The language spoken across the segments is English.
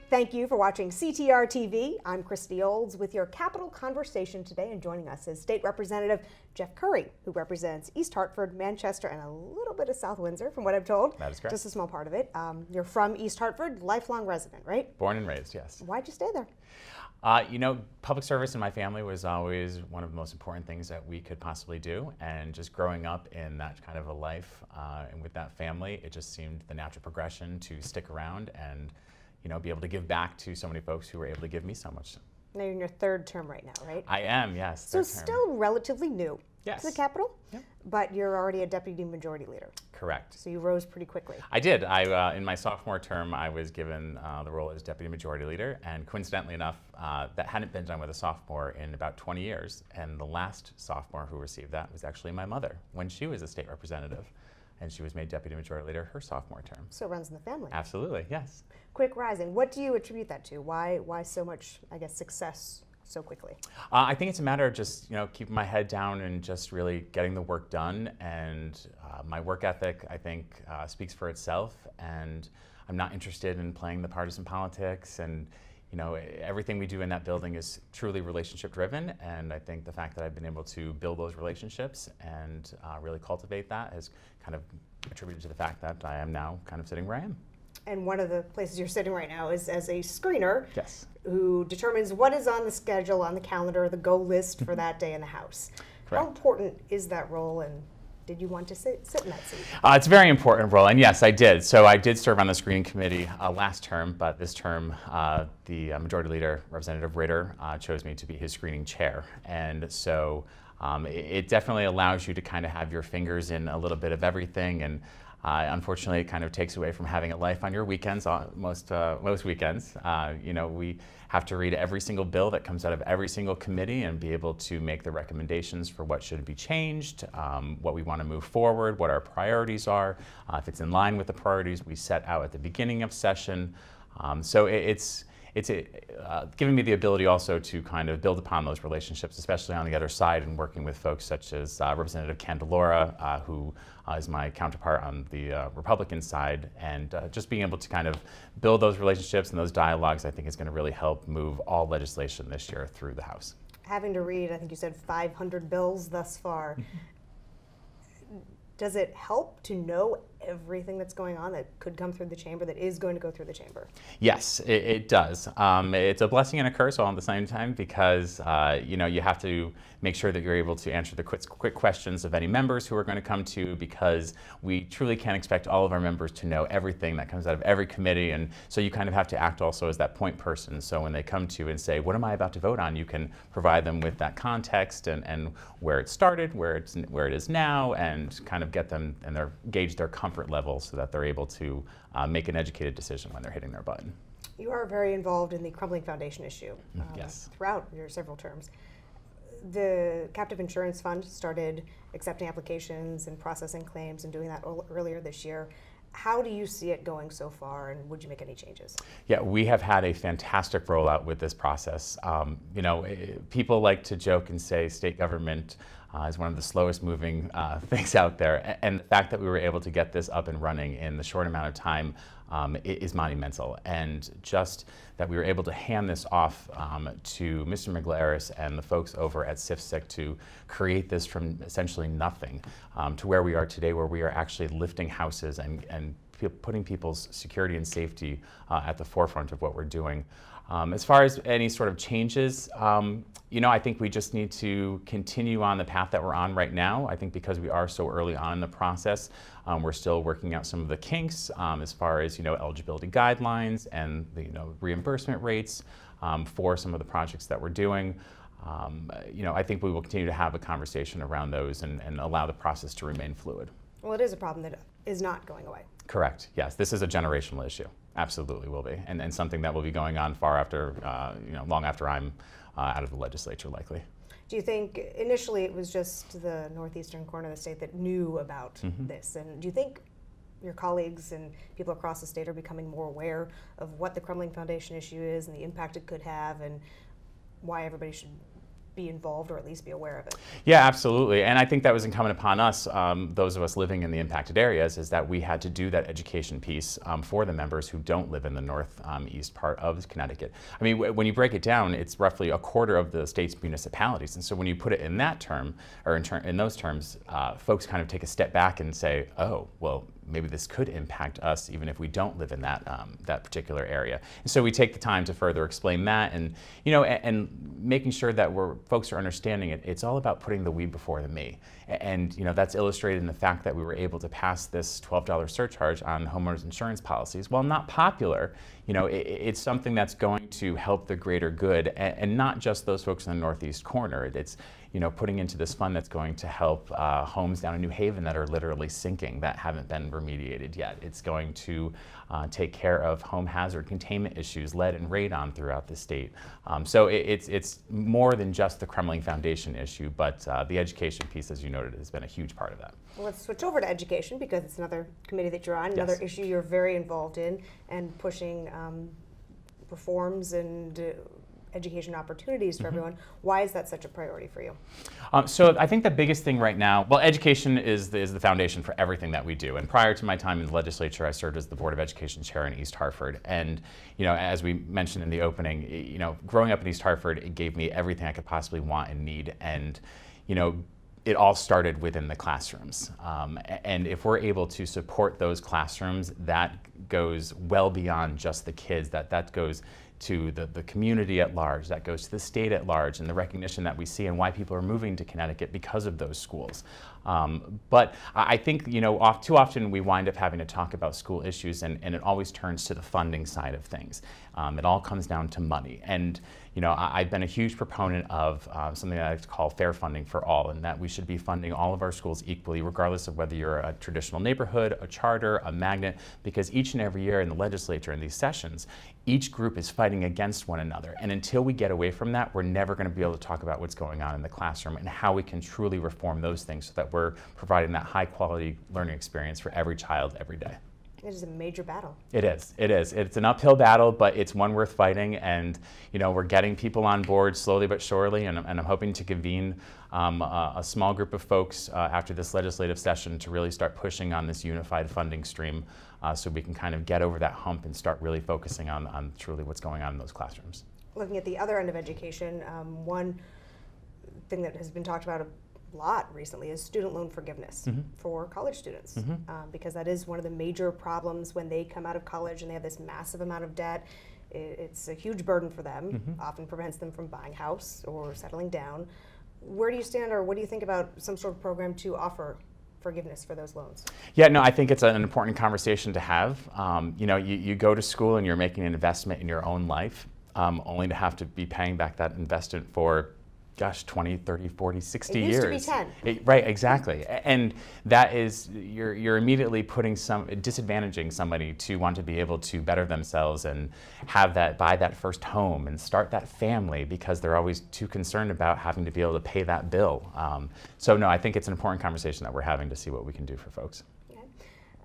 Thank you for watching CTR TV. I'm Christy Olds with your Capital Conversation today, and joining us is State Representative Jeff Currey, who represents East Hartford, Manchester, and a little bit of South Windsor, from what I'm told. That is correct. Just a small part of it. You're from East Hartford, lifelong resident, right? Born and raised, yes. Why'd you stay there? You know, public service in my family was always one of the most important things that we could possibly do, and just growing up in that kind of a life and with that family, it just seemed the natural progression to stick around and be able to give back to so many folks who were able to give me so much. Now you're in your third term right now, right? I am, yes. So still relatively new to the Capitol, yep. But you're already a deputy majority leader. Correct. So you rose pretty quickly. I did. In my sophomore term, I was given the role as deputy majority leader, and coincidentally enough, that hadn't been done with a sophomore in about 20 years, and the last sophomore who received that was actually my mother when she was a state representative. And she was made deputy majority leader her sophomore term. So it runs in the family. Absolutely, yes. Quick rising. What do you attribute that to? Why so much, I guess, success so quickly? I think it's a matter of just keeping my head down and just really getting the work done. And my work ethic, I think, speaks for itself. And I'm not interested in playing the partisan politics. And everything we do in that building is truly relationship driven, and I think the fact that I've been able to build those relationships and really cultivate that has kind of attributed to the fact that I am now kind of sitting where I am. And one of the places you're sitting right now is as a screener, yes, who determines what is on the schedule, on the calendar, the go list for that day in the House. Correct. How important is that role, and did you want to sit in that seat? It's a very important role, and yes, I did. So I did serve on the screening committee last term, but this term, the Majority Leader, Representative Ritter, chose me to be his screening chair. And so it definitely allows you to kind of have your fingers in a little bit of everything, and unfortunately, it kind of takes away from having a life on your weekends, most weekends. We have to read every single bill that comes out of every single committee and be able to make the recommendations for what should be changed, what we want to move forward, what our priorities are, if it's in line with the priorities we set out at the beginning of session. So it's given me the ability also to kind of build upon those relationships, especially on the other side, and working with folks such as Representative Candelora, who is my counterpart on the Republican side, and just being able to kind of build those relationships and those dialogues, I think is going to really help move all legislation this year through the House. Having to read, I think you said 500 bills thus far. Does it help to know everything that's going on that could come through the chamber, that is going to go through the chamber? Yes, it does. It's a blessing and a curse all at the same time, because you have to make sure that you're able to answer the quick questions of any members who are going to come to, because we truly can't expect all of our members to know everything that comes out of every committee, and so you kind of have to act also as that point person. So when they come to you and say, what am I about to vote on, you can provide them with that context and where it started, where it is now, and kind of get them and gauge their comfort level so that they're able to make an educated decision when they're hitting their button. You are very involved in the crumbling foundation issue yes. throughout your several terms. The Captive Insurance Fund started accepting applications and processing claims and doing that earlier this year. How do you see it going so far, and would you make any changes? Yeah, we have had a fantastic rollout with this process. People like to joke and say state government is one of the slowest moving things out there, and the fact that we were able to get this up and running in the short amount of time is monumental. And just that we were able to hand this off to Mr. McGlaris and the folks over at CIFSIC to create this from essentially nothing to where we are today, where we are actually lifting houses and putting people's security and safety at the forefront of what we're doing. As far as any sort of changes, I think we just need to continue on the path that we're on right now. I think because we are so early on in the process, we're still working out some of the kinks as far as eligibility guidelines and the reimbursement rates for some of the projects that we're doing. I think we will continue to have a conversation around those and allow the process to remain fluid. Well, it is a problem that is not going away. Correct. Yes, this is a generational issue. Absolutely will be, and something that will be going on far after, long after I'm out of the legislature, likely. Do you think initially it was just the northeastern corner of the state that knew about this, and do you think your colleagues and people across the state are becoming more aware of what the crumbling foundation issue is and the impact it could have, and why everybody should be involved or at least be aware of it? Yeah, absolutely. And I think that was incumbent upon us, those of us living in the impacted areas, is that we had to do that education piece for the members who don't live in the northeast part of Connecticut. I mean, when you break it down, it's roughly a quarter of the state's municipalities. And so when you put it in that term, or in those terms, folks kind of take a step back and say, oh, well, maybe this could impact us even if we don't live in that that particular area. And so we take the time to further explain that, and and making sure that folks are understanding it. It's all about putting the we before the me, and that's illustrated in the fact that we were able to pass this $12 surcharge on homeowners insurance policies. While not popular, it's something that's going to help the greater good, and not just those folks in the northeast corner. It's putting into this fund that's going to help homes down in New Haven that are literally sinking, that haven't been remediated yet. It's going to take care of home hazard containment issues, lead and radon throughout the state. So it's more than just the Kremling Foundation issue, but the education piece, as you noted, has been a huge part of that. Well, let's switch over to education, because it's another committee that you're on, another Yes. issue you're very involved in, and pushing reforms and education opportunities for everyone. Why is that such a priority for you? So I think the biggest thing right now, well, education is the foundation for everything that we do. And prior to my time in the legislature, I served as the Board of Education Chair in East Hartford. And as we mentioned in the opening, growing up in East Hartford, it gave me everything I could possibly want and need. And it all started within the classrooms. And if we're able to support those classrooms, that goes well beyond just the kids. That goes to the community at large, that goes to the state at large, and the recognition that we see and why people are moving to Connecticut because of those schools. But I think too often we wind up having to talk about school issues, and it always turns to the funding side of things. It all comes down to money. And I've been a huge proponent of something that I like to call fair funding for all, and that we should be funding all of our schools equally, regardless of whether you're a traditional neighborhood, a charter, a magnet, because each and every year in the legislature in these sessions, each group is fighting against one another. And until we get away from that, we're never going to be able to talk about what's going on in the classroom and how we can truly reform those things so that we're providing that high quality learning experience for every child every day. It is a major battle. It is. It is. It's an uphill battle, but it's one worth fighting. And we're getting people on board slowly but surely. And I'm hoping to convene a small group of folks after this legislative session to really start pushing on this unified funding stream, so we can kind of get over that hump and start really focusing on truly what's going on in those classrooms. Looking at the other end of education, one thing that has been talked about a lot recently is student loan forgiveness for college students, because that is one of the major problems when they come out of college and they have this massive amount of debt. It's a huge burden for them, often prevents them from buying a house or settling down. Where do you stand, or what do you think about some sort of program to offer forgiveness for those loans? Yeah, no, I think it's an important conversation to have. You go to school and you're making an investment in your own life, only to have to be paying back that investment for 20, 30, 40, 60 years. It used to be 10. Right, exactly. And that is, you're immediately disadvantaging somebody to want to be able to better themselves and buy that first home and start that family, because they're always too concerned about having to be able to pay that bill. So no, I think it's an important conversation that we're having to see what we can do for folks.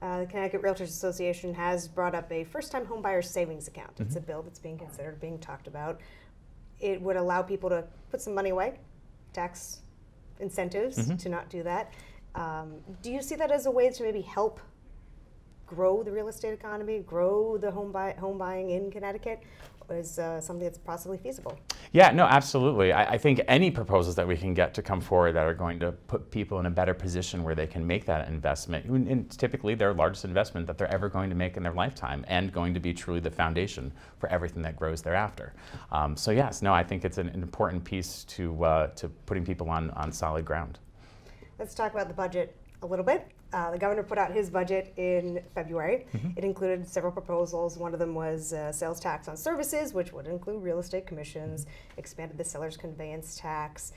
The Connecticut Realtors Association has brought up a first-time homebuyer savings account. It's a bill that's being considered, being talked about. It would allow people to put some money away, tax incentives to not do that. Do you see that as a way to maybe help grow the real estate economy, grow the home buying in Connecticut? Is something that's possibly feasible? Yeah, no, absolutely. I think any proposals that we can get to come forward that are going to put people in a better position where they can make that investment, and typically their largest investment that they're ever going to make in their lifetime, and going to be truly the foundation for everything that grows thereafter. So yes, no, I think it's an important piece to putting people on solid ground. Let's talk about the budget a little bit. The governor put out his budget in February. It included several proposals. One of them was sales tax on services, which would include real estate commissions, expanded the seller's conveyance tax.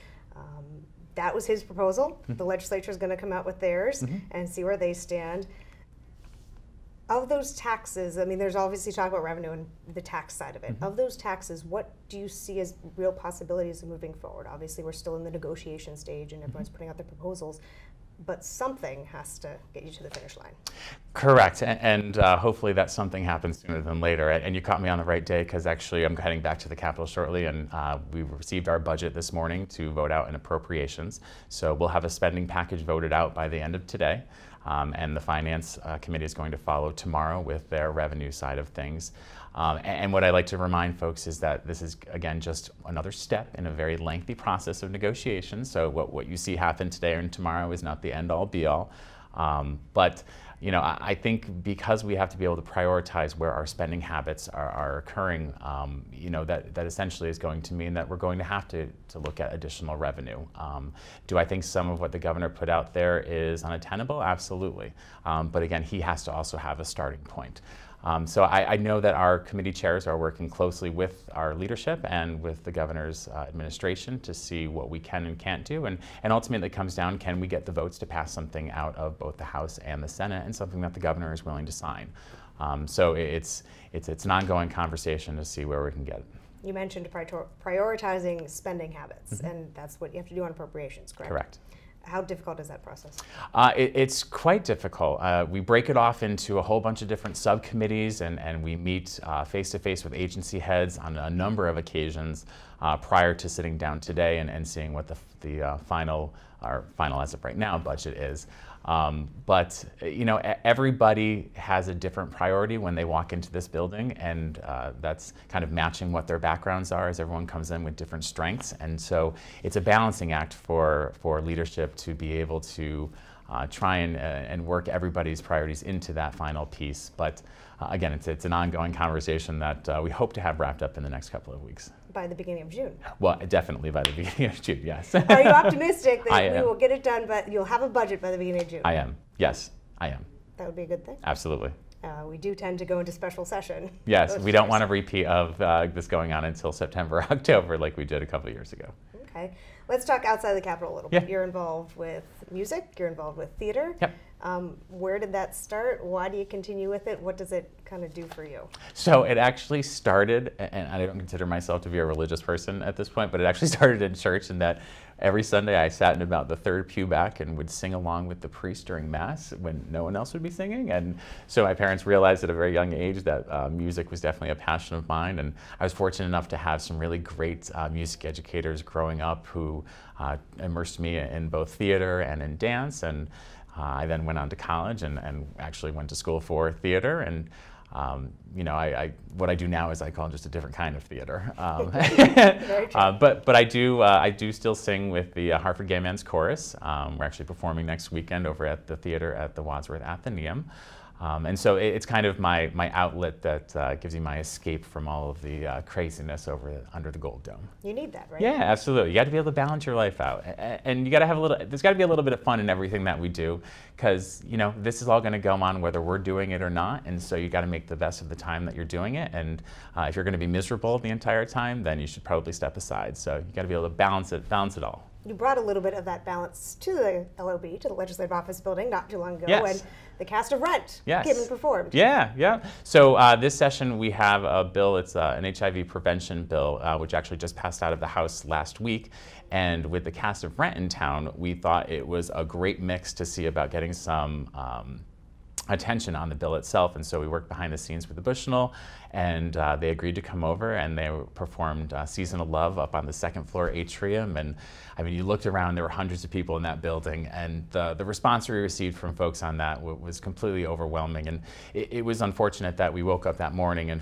That was his proposal. The legislature is going to come out with theirs and see where they stand. Of those taxes, I mean, there's obviously talk about revenue and the tax side of it. Of those taxes, what do you see as real possibilities of moving forward? Obviously, we're still in the negotiation stage and everyone's putting out their proposals. but something has to get you to the finish line. Correct, and hopefully that something happens sooner than later. And you caught me on the right day, because actually I'm heading back to the Capitol shortly, and we received our budget this morning to vote out in appropriations. So we'll have a spending package voted out by the end of today, and the Finance Committee is going to follow tomorrow with their revenue side of things. And what I like to remind folks is that this is, again, just another step in a very lengthy process of negotiation. So what you see happen today and tomorrow is not the end-all, be-all. But you know, I think because we have to be able to prioritize where our spending habits are occurring, you know, that essentially is going to mean that we're going to have to look at additional revenue. Do I think some of what the governor put out there is unattainable? Absolutely. But again, he has to also have a starting point. So I know that our committee chairs are working closely with our leadership and with the governor's administration to see what we can and can't do. And ultimately it comes down, can we get the votes to pass something out of both the House and the Senate, and something that the governor is willing to sign. So it's an ongoing conversation to see where we can get. You mentioned prioritizing spending habits, and that's what you have to do on appropriations, correct? Correct. How difficult is that process? It's quite difficult. We break it off into a whole bunch of different subcommittees, and we meet face-to-face with agency heads on a number of occasions prior to sitting down today and seeing what the final as of right now budget is. But you know, everybody has a different priority when they walk into this building, and that's kind of matching what their backgrounds are, as everyone comes in with different strengths. And so it's a balancing act for leadership to be able to try and work everybody's priorities into that final piece. But again, it's an ongoing conversation that we hope to have wrapped up in the next couple of weeks. By the beginning of June? Well, definitely by the beginning of June, yes. Are you optimistic that we will get it done, but you'll have a budget by the beginning of June? I am, yes, I am. That would be a good thing? Absolutely. We do tend to go into special session. Yes, we don't want a repeat of this going on until September, October, like we did a couple of years ago. Okay. Let's talk outside the Capitol a little bit. Yeah. You're involved with music, you're involved with theater. Yep. Where did that start? Why do you continue with it? What does it kind of do for you? So it actually started, and I don't consider myself to be a religious person at this point, but it actually started in church, in that every Sunday I sat in about the third pew back and would sing along with the priest during Mass when no one else would be singing. And so my parents realized at a very young age that music was definitely a passion of mine. And I was fortunate enough to have some really great music educators growing up who immersed me in both theater and in dance. And I then went on to college and actually went to school for theater. And you know, what I do now is I call it just a different kind of theater. But I do still sing with the Hartford Gay Men's Chorus. We're actually performing next weekend over at the theater at the Wadsworth Athenaeum. And so it's kind of my outlet that gives you my escape from all of the craziness under the Gold Dome. You need that, right? Yeah, absolutely. You got to be able to balance your life out, and you got to have there's got to be a little bit of fun in everything that we do, because you know, this is all going to go on whether we're doing it or not, and so you got to make the best of the time that you're doing it. And if you're going to be miserable the entire time, then you should probably step aside. So you got to be able to balance it all. You brought a little bit of that balance to the LOB, to the Legislative Office Building, not too long ago, yes. when the cast of Rent yes. came and performed. Yeah, yeah. So this session we have a bill, it's an HIV prevention bill, which actually just passed out of the House last week. And with the cast of Rent in town, we thought it was a great mix to see about getting some attention on the bill itself. And so we worked behind the scenes with the Bushnell, and they agreed to come over, and they performed Season of Love up on the second floor atrium. And I mean, you looked around, there were hundreds of people in that building, and the response we received from folks on that was completely overwhelming. And it was unfortunate that we woke up that morning and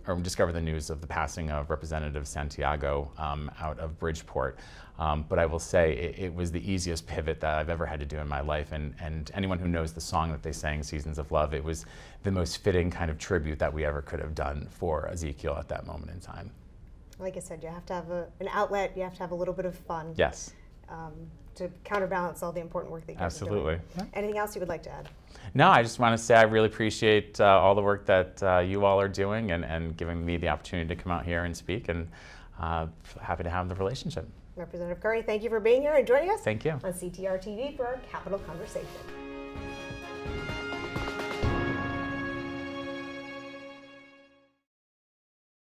or discovered the news of the passing of Representative Santiago out of Bridgeport. But I will say it was the easiest pivot that I've ever had to do in my life. And anyone who knows the song that they sang, Seasons of Love, it was the most fitting kind of tribute that we ever could have done for Ezekiel at that moment in time. Like I said, you have to have an outlet, you have to have a little bit of fun. Yes. To counterbalance all the important work that you guys are doing. Absolutely. Yeah. Anything else you would like to add? No, I just want to say I really appreciate all the work that you all are doing and giving me the opportunity to come out here and speak, and happy to have the relationship. Representative Currey, thank you for being here and joining us. Thank you. On CTR TV for our Capitol Conversation.